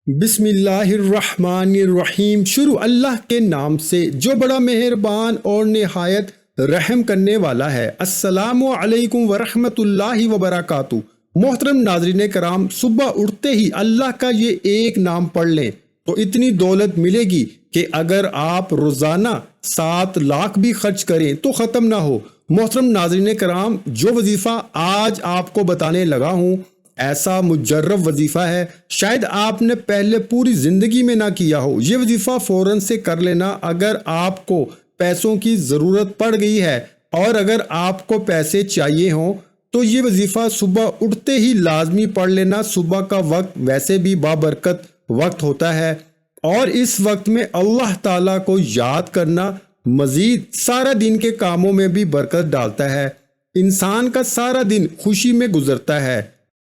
بسم اللہ الرحمن الرحیم۔ شروع اللہ کے نام سے جو بڑا مہربان اور نہایت رحم کرنے والا ہے۔ السلام علیکم ورحمۃ اللہ وبرکاتہ۔ محترم ناظرین کرام، صبح اٹھتے ہی اللہ کا یہ ایک نام پڑھ لیں تو اتنی دولت ملے گی کہ اگر آپ روزانہ 7 لاکھ بھی خرچ کریں تو ختم نہ ہو۔ محترم ناظرین کرام، جو وظیفہ آج آپ کو بتانے لگا ہوں ایسا مجرب وظیفہ ہے، شاید آپ نے پہلے پوری زندگی میں نہ کیا ہو۔ یہ وظیفہ فوراً سے کر لینا اگر آپ کو پیسوں کی ضرورت پڑ گئی ہے، اور اگر آپ کو پیسے چاہیے ہوں تو یہ وظیفہ صبح اٹھتے ہی لازمی پڑھ لینا۔ صبح کا وقت ویسے بھی بابرکت وقت ہوتا ہے، اور اس وقت میں اللہ تعالیٰ کو یاد کرنا مزید سارا دن کے کاموں میں بھی برکت ڈالتا ہے۔ انسان کا سارا دن خوشی میں گزرتا ہے،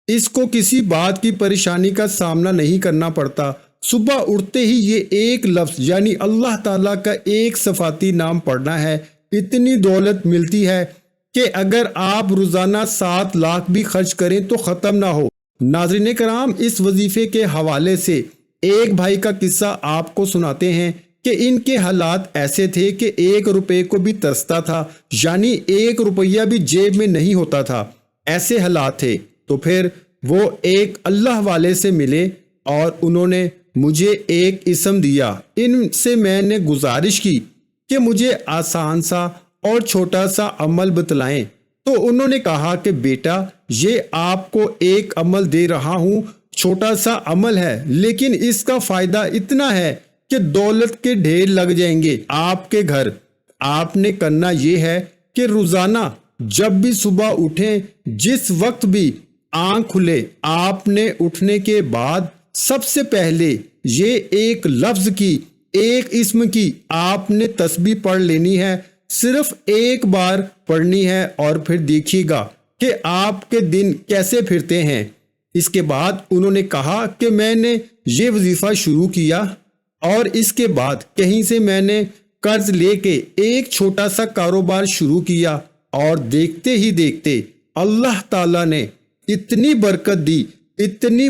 اس کو کسی بات کی پریشانی کا سامنا نہیں کرنا پڑتا۔ صبح اٹھتے ہی یہ ایک لفظ یعنی اللہ تعالیٰ کا ایک صفاتی نام پڑھنا ہے، اتنی دولت ملتی ہے کہ اگر آپ روزانہ 7 لاکھ بھی خرچ کریں تو ختم نہ ہو۔ ناظرین کرام، اس وظیفے کے حوالے سے ایک بھائی کا قصہ آپ کو سناتے ہیں کہ ان کے حالات ایسے تھے کہ 1 روپے کو بھی ترستا تھا، یعنی 1 روپیہ بھی جیب میں نہیں ہوتا تھا، ایسے حالات تھے۔ تو پھر وہ ایک اللہ والے سے ملے اور انہوں نے مجھے ایک اسم دیا۔ ان سے میں نے گزارش کی کہ مجھے آسان سا اور چھوٹا سا عمل بتلائیں، تو انہوں نے کہا کہ بیٹا، یہ آپ کو ایک عمل دے رہا ہوں، چھوٹا سا عمل ہے لیکن اس کا فائدہ اتنا ہے کہ دولت کے ڈھیر لگ جائیں گے آپ کے گھر۔ آپ نے کرنا یہ ہے کہ روزانہ جب بھی صبح اٹھیں، جس وقت بھی آنکھ کھلے، آپ نے اٹھنے کے بعد سب سے پہلے یہ ایک لفظ کی، ایک اسم کی آپ نے تسبیح پڑھ لینی ہے، صرف ایک بار پڑھنی ہے، اور پھر دیکھیے گا کہ آپ کے دن کیسے پھرتے ہیں۔ اس کے بعد انہوں نے کہا کہ میں نے یہ وظیفہ شروع کیا اور اس کے بعد کہیں سے میں نے قرض لے کے ایک چھوٹا سا کاروبار شروع کیا، اور دیکھتے ہی دیکھتے اللہ تعالیٰ نے اتنی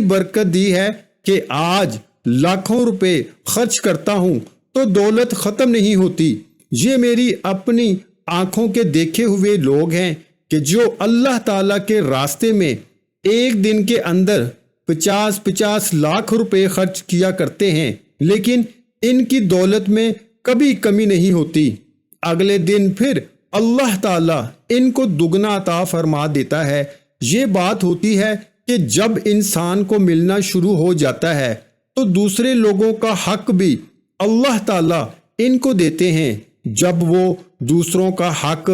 برکت دی ہے کہ آج لاکھوں روپے خرچ کرتا ہوں تو دولت ختم نہیں ہوتی۔ یہ میری اپنی آنکھوں کے دیکھے ہوئے لوگ ہیں کہ جو اللہ تعالیٰ کے راستے میں ایک دن کے اندر 50 لاکھ روپے خرچ کیا کرتے ہیں، لیکن ان کی دولت میں کبھی کمی نہیں ہوتی۔ اگلے دن پھر اللہ تعالیٰ ان کو دگنا عطا فرما دیتا ہے۔ یہ بات ہوتی ہے کہ جب انسان کو ملنا شروع ہو جاتا ہے تو دوسرے لوگوں کا حق بھی اللہ تعالیٰ ان کو دیتے ہیں۔ جب وہ دوسروں کا حق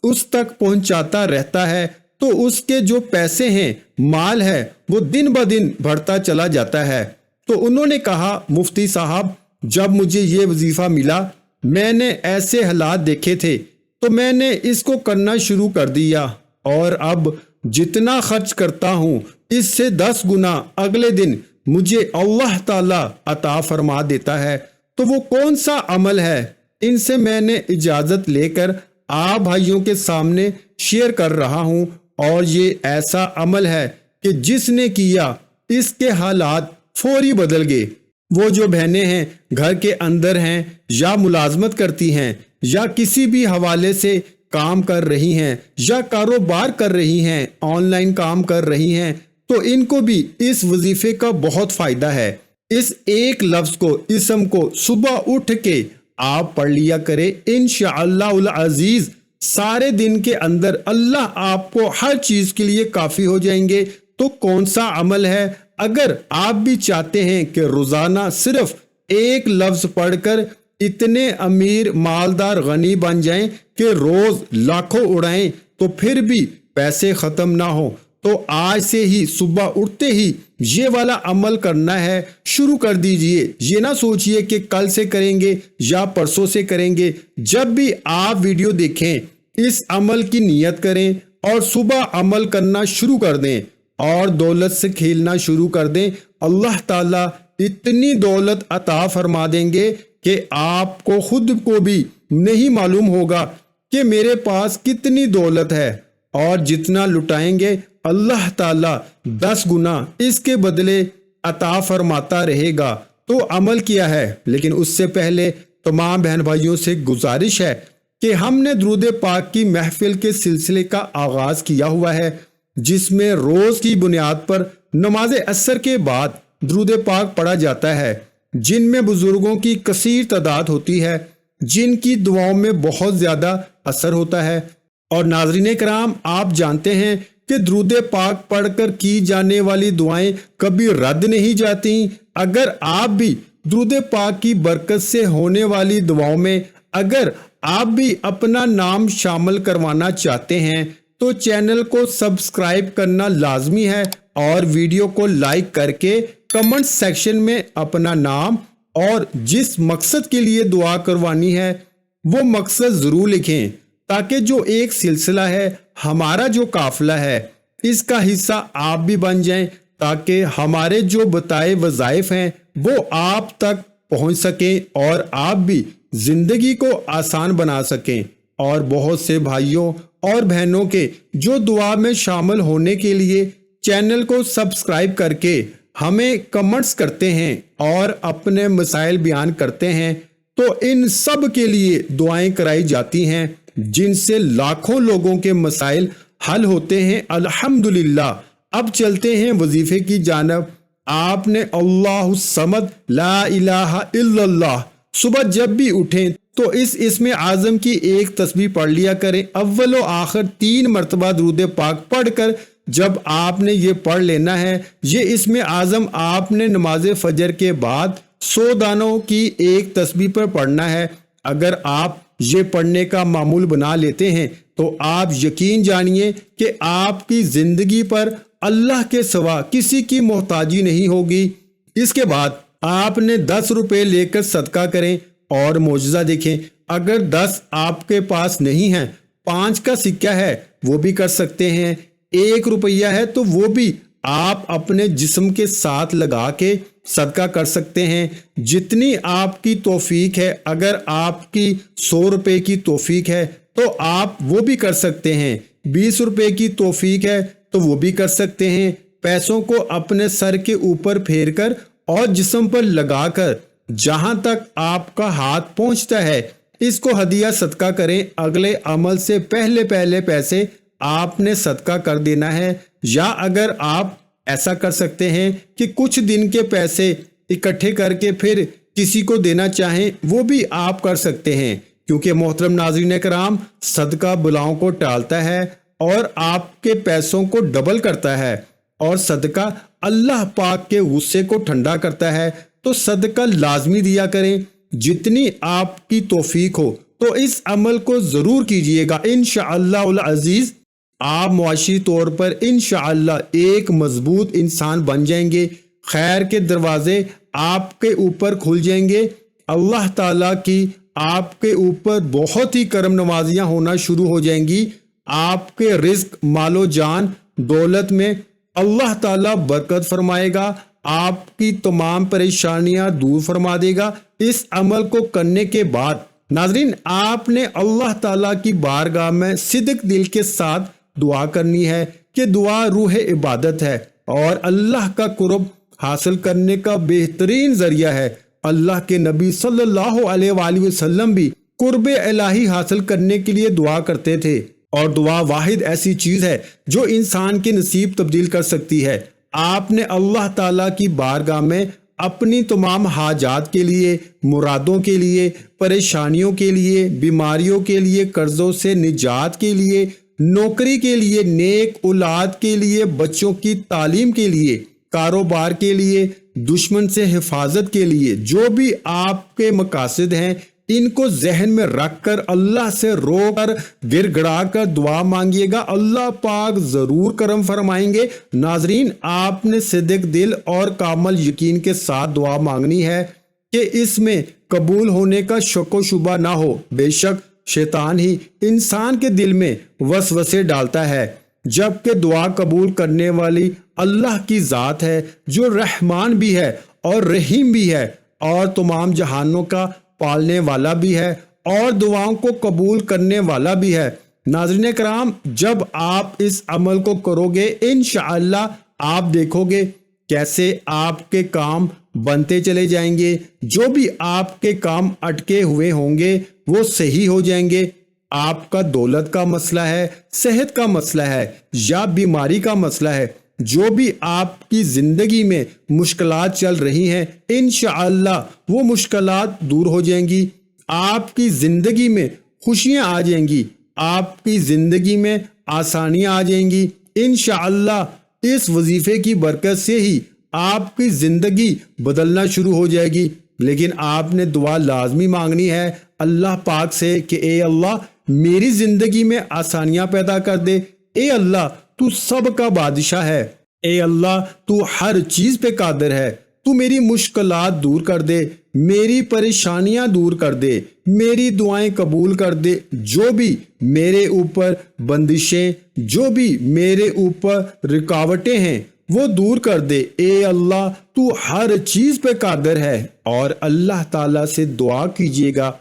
اس تک پہنچاتا رہتا ہے تو اس کے جو پیسے ہیں، مال ہے، وہ دن بدن بڑھتا چلا جاتا ہے۔ تو انہوں نے کہا، مفتی صاحب، جب مجھے یہ وظیفہ ملا میں نے ایسے حالات دیکھے تھے تو میں نے اس کو کرنا شروع کر دیا، اور اب جتنا خرچ کرتا ہوں اس سے 10 گنا اگلے دن مجھے اللہ تعالیٰ عطا فرما دیتا ہے۔ تو وہ کون سا عمل ہے؟ ان سے میں نے اجازت لے کر آپ بھائیوں کے سامنے شیئر کر رہا ہوں، اور یہ ایسا عمل ہے کہ جس نے کیا اس کے حالات فوری بدل گئے۔ وہ جو بہنیں ہیں گھر کے اندر ہیں یا ملازمت کرتی ہیں یا کسی بھی حوالے سے کام کر رہی ہیں یا کاروبار کر رہی ہیں، آن لائن کام کر رہی ہیں، تو ان کو بھی اس وظیفے کا بہت فائدہ ہے۔ اس ایک لفظ کو، اسم کو صبح اٹھ کے آپ پڑھ لیا کرے، انشاءاللہ العزیز سارے دن کے اندر اللہ آپ کو ہر چیز کے لیے کافی ہو جائیں گے۔ تو کون سا عمل ہے؟ اگر آپ بھی چاہتے ہیں کہ روزانہ صرف ایک لفظ پڑھ کر اتنے امیر، مالدار، غنی بن جائیں کہ روز لاکھوں اڑائیں تو پھر بھی پیسے ختم نہ ہوں، تو آج سے ہی صبح اٹھتے ہی یہ والا عمل کرنا ہے، شروع کر دیجئے۔ یہ نہ سوچئے کہ کل سے کریں گے یا پرسوں سے کریں گے۔ جب بھی آپ ویڈیو دیکھیں اس عمل کی نیت کریں اور صبح عمل کرنا شروع کر دیں اور دولت سے کھیلنا شروع کر دیں۔ اللہ تعالیٰ اتنی دولت عطا فرما دیں گے کہ آپ کو خود کو بھی نہیں معلوم ہوگا کہ میرے پاس کتنی دولت ہے، اور جتنا لٹائیں گے اللہ تعالیٰ 10 گنا اس کے بدلے عطا فرماتا رہے گا۔ تو عمل کیا ہے، لیکن اس سے پہلے تمام بہن بھائیوں سے گزارش ہے کہ ہم نے درود پاک کی محفل کے سلسلے کا آغاز کیا ہوا ہے، جس میں روز کی بنیاد پر نماز عصر کے بعد درود پاک پڑھا جاتا ہے، جن میں بزرگوں کی کثیر تعداد ہوتی ہے، جن کی دعاؤں میں بہت زیادہ اثر ہوتا ہے۔ اور ناظرین کرام، آپ جانتے ہیں کہ درود پاک پڑھ کر کی جانے والی دعائیں کبھی رد نہیں جاتی۔ اگر آپ بھی درود پاک کی برکت سے ہونے والی دعاؤں میں اگر آپ بھی اپنا نام شامل کروانا چاہتے ہیں تو چینل کو سبسکرائب کرنا لازمی ہے، اور ویڈیو کو لائک کر کے کمنٹ سیکشن میں اپنا نام اور جس مقصد کے لیے دعا کروانی ہے وہ مقصد ضرور لکھیں، تاکہ جو ایک سلسلہ ہے، ہمارا جو قافلہ ہے، اس کا حصہ آپ بھی بن جائیں، تاکہ ہمارے جو بتائے وظائف ہیں وہ آپ تک پہنچ سکیں اور آپ بھی زندگی کو آسان بنا سکیں۔ اور بہت سے بھائیوں اور بہنوں کے جو دعا میں شامل ہونے کے لیے چینل کو سبسکرائب کر کے ہمیں کمنٹس کرتے ہیں اور اپنے مسائل بیان کرتے ہیں، تو ان سب کے لیے دعائیں کرائی جاتی ہیں، جن سے لاکھوں لوگوں کے مسائل حل ہوتے ہیں الحمدللہ۔ اب چلتے ہیں وظیفے کی جانب۔ آپ نے اللہ الصمد لا الہ الا اللہ صبح جب بھی اٹھیں تو اس اسم اعظم کی ایک تسبیح پڑھ لیا کریں۔ اول و آخر 3 مرتبہ درود پاک پڑھ کر جب آپ نے یہ پڑھ لینا ہے، یہ اسم اعظم آپ نے نماز فجر کے بعد 100 دانوں کی ایک تسبیح پر پڑھنا ہے۔ اگر آپ یہ پڑھنے کا معمول بنا لیتے ہیں تو آپ یقین جانیے کہ آپ کی زندگی پر اللہ کے سوا کسی کی محتاجی نہیں ہوگی۔ اس کے بعد آپ نے 10 روپے لے کر صدقہ کریں اور معجزہ دیکھیں۔ اگر 10 آپ کے پاس نہیں ہیں، 5 کا سکہ ہے وہ بھی کر سکتے ہیں، 1 روپیہ ہے تو وہ بھی آپ اپنے جسم کے ساتھ لگا کے صدقہ کر سکتے ہیں، جتنی آپ کی توفیق ہے۔ اگر آپ کی 100 روپے کی توفیق ہے تو آپ وہ بھی کر سکتے ہیں، 20 روپے کی توفیق ہے تو وہ بھی کر سکتے ہیں۔ پیسوں کو اپنے سر کے اوپر پھیر کر اور جسم پر لگا کر جہاں تک آپ کا ہاتھ پہنچتا ہے اس کو ہدیہ صدقہ کریں۔ اگلے عمل سے پہلے پیسے آپ نے صدقہ کر دینا ہے، یا اگر آپ ایسا کر سکتے ہیں کہ کچھ دن کے پیسے اکٹھے کر کے پھر کسی کو دینا چاہیں وہ بھی آپ کر سکتے ہیں، کیونکہ محترم ناظرین کرام، صدقہ بلاؤں کو ٹالتا ہے اور آپ کے پیسوں کو ڈبل کرتا ہے، اور صدقہ اللہ پاک کے غصے کو ٹھنڈا کرتا ہے۔ تو صدقہ لازمی دیا کریں، جتنی آپ کی توفیق ہو تو اس عمل کو ضرور کیجئے گا۔ انشاءاللہ العزیز آپ معاشی طور پر انشاءاللہ ایک مضبوط انسان بن جائیں گے، خیر کے دروازے آپ کے اوپر کھل جائیں گے، اللہ تعالیٰ کی آپ کے اوپر بہت ہی کرم نوازیاں ہونا شروع ہو جائیں گی، آپ کے رزق، مال و جان، دولت میں اللہ تعالیٰ برکت فرمائے گا، آپ کی تمام پریشانیاں دور فرما دے گا۔ اس عمل کو کرنے کے بعد ناظرین، آپ نے اللہ تعالیٰ کی بارگاہ میں صدق دل کے ساتھ دعا کرنی ہے، کہ دعا روح عبادت ہے اور اللہ کا قرب حاصل کرنے کا بہترین ذریعہ ہے۔ اللہ کے نبی صلی اللہ علیہ وآلہ وسلم بھی قرب الہی حاصل کرنے کے لیے دعا کرتے تھے، اور دعا واحد ایسی چیز ہے جو انسان کے نصیب تبدیل کر سکتی ہے۔ آپ نے اللہ تعالیٰ کی بارگاہ میں اپنی تمام حاجات کے لیے، مرادوں کے لیے، پریشانیوں کے لیے، بیماریوں کے لیے، قرضوں سے نجات کے لیے، نوکری کے لیے، نیک اولاد کے لیے، بچوں کی تعلیم کے لیے، کاروبار کے لیے، دشمن سے حفاظت کے لیے، جو بھی آپ کے مقاصد ہیں ان کو ذہن میں رکھ کر اللہ سے رو کر گر گڑا کر دعا مانگیے گا، اللہ پاک ضرور کرم فرمائیں گے۔ ناظرین، آپ نے صدق دل اور کامل یقین کے ساتھ دعا مانگنی ہے کہ اس میں قبول ہونے کا شک و شبہ نہ ہو۔ بے شک شیطان ہی انسان کے دل میں وسوسے ڈالتا ہے، جبکہ دعا قبول کرنے والی اللہ کی ذات ہے، جو رحمان بھی ہے اور رحیم بھی ہے اور تمام جہانوں کا پالنے والا بھی ہے اور دعاؤں کو قبول کرنے والا بھی ہے۔ ناظرین کرام، جب آپ اس عمل کو کرو گے انشاءاللہ آپ دیکھو گے کیسے آپ کے کام بنتے چلے جائیں گے، جو بھی آپ کے کام اٹکے ہوئے ہوں گے وہ صحیح ہو جائیں گے۔ آپ کا دولت کا مسئلہ ہے، صحت کا مسئلہ ہے یا بیماری کا مسئلہ ہے، جو بھی آپ کی زندگی میں مشکلات چل رہی ہیں، انشاءاللہ وہ مشکلات دور ہو جائیں گی۔ آپ کی زندگی میں خوشیاں آ جائیں گی، آپ کی زندگی میں آسانیاں آ جائیں گی۔ انشاءاللہ اس وظیفے کی برکت سے ہی آپ کی زندگی بدلنا شروع ہو جائے گی۔ لیکن آپ نے دعا لازمی مانگنی ہے اللہ پاک سے کہ اے اللہ میری زندگی میں آسانیاں پیدا کر دے۔ اے اللہ تو سب کا بادشاہ ہے، اے اللہ تو ہر چیز پہ قادر ہے، تو میری مشکلات دور کر دے، میری پریشانیاں دور کر دے، میری دعائیں قبول کر دے۔ جو بھی میرے اوپر بندشیں، جو بھی میرے اوپر رکاوٹیں ہیں وہ دور کر دے۔ اے اللہ تو ہر چیز پہ قادر ہے۔ اور اللہ تعالیٰ سے دعا کیجیے گا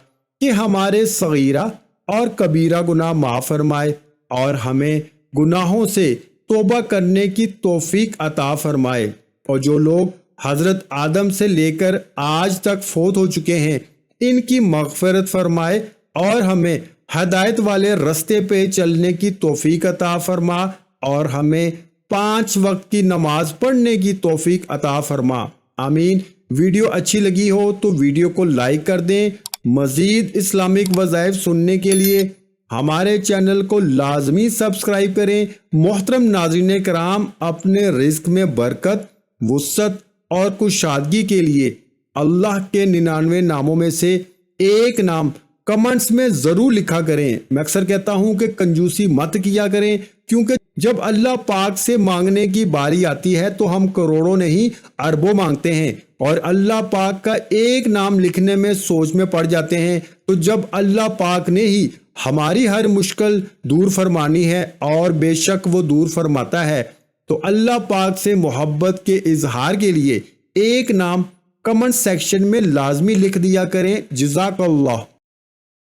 کہ ہمارے صغیرہ اور کبیرہ گناہ معاف فرمائے اور ہمیں گناہوں سے توبہ کرنے کی توفیق عطا فرمائے، اور جو لوگ حضرت آدم سے لے کر آج تک فوت ہو چکے ہیں ان کی مغفرت فرمائے اور ہمیں ہدایت والے رستے پہ چلنے کی توفیق عطا فرما اور ہمیں 5 وقت کی نماز پڑھنے کی توفیق عطا فرما، آمین۔ ویڈیو اچھی لگی ہو تو ویڈیو کو لائک کر دیں۔ مزید اسلامک وظائف سننے کے لیے ہمارے چینل کو لازمی سبسکرائب کریں۔ محترم ناظرین کرام، اپنے رزق میں برکت، وسعت اور کشادگی کے لیے اللہ کے 99 ناموں میں سے ایک نام کمنٹس میں ضرور لکھا کریں۔ میں اکثر کہتا ہوں کہ کنجوسی مت کیا کریں، کیونکہ جب اللہ پاک سے مانگنے کی باری آتی ہے تو ہم کروڑوں نہیں اربوں مانگتے ہیں، اور اللہ پاک کا ایک نام لکھنے میں سوچ میں پڑ جاتے ہیں۔ تو جب اللہ پاک نے ہی ہماری ہر مشکل دور فرمانی ہے، اور بے شک وہ دور فرماتا ہے، تو اللہ پاک سے محبت کے اظہار کے لیے ایک نام کمنٹ سیکشن میں لازمی لکھ دیا کریں۔ جزاک اللہ۔